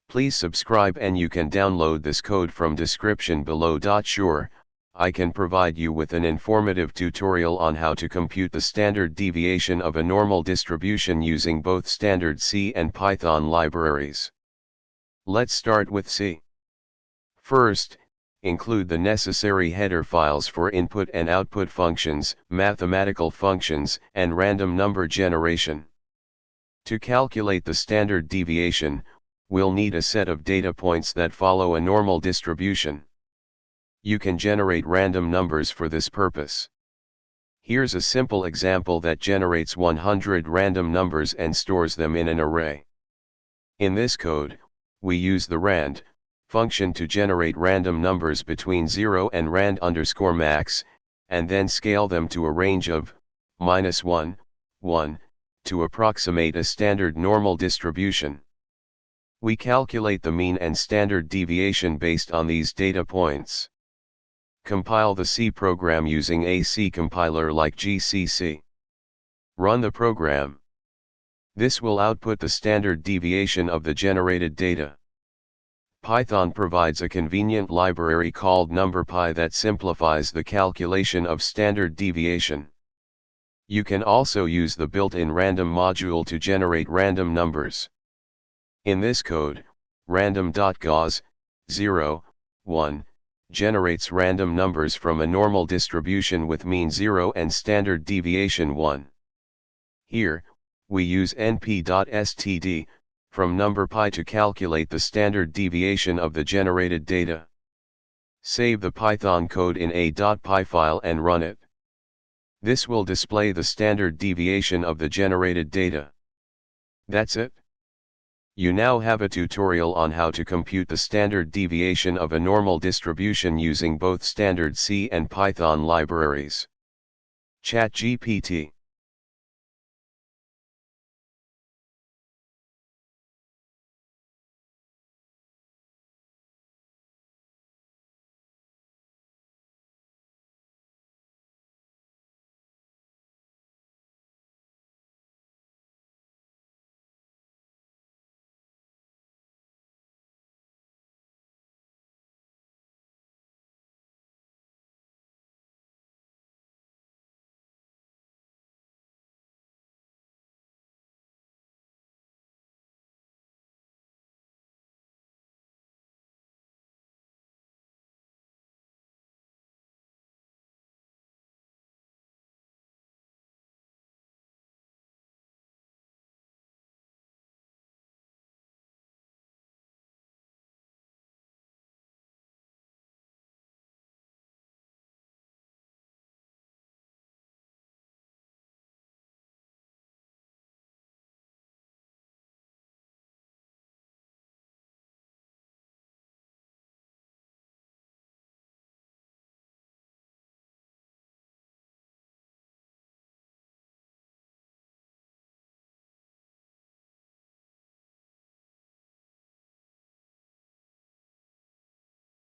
Please subscribe and you can download this code from description below. Sure, I can provide you with an informative tutorial on how to compute the standard deviation of a normal distribution using both standard C and Python libraries. Let's start with C. First, include the necessary header files for input and output functions, mathematical functions, and random number generation. To calculate the standard deviation, we'll need a set of data points that follow a normal distribution. You can generate random numbers for this purpose. Here's a simple example that generates 100 random numbers and stores them in an array. In this code, we use the rand function to generate random numbers between 0 and rand_max, and then scale them to a range of -1, 1, to approximate a standard normal distribution. We calculate the mean and standard deviation based on these data points. Compile the C program using a C compiler like GCC. Run the program. This will output the standard deviation of the generated data. Python provides a convenient library called NumPy that simplifies the calculation of standard deviation. You can also use the built-in random module to generate random numbers. In this code, random.gauss 0, 1 generates random numbers from a normal distribution with mean 0 and standard deviation 1. Here, we use np.std from NumPy to calculate the standard deviation of the generated data. Save the Python code in a.py file and run it. This will display the standard deviation of the generated data. That's it. You now have a tutorial on how to compute the standard deviation of a normal distribution using both standard C and Python libraries. ChatGPT.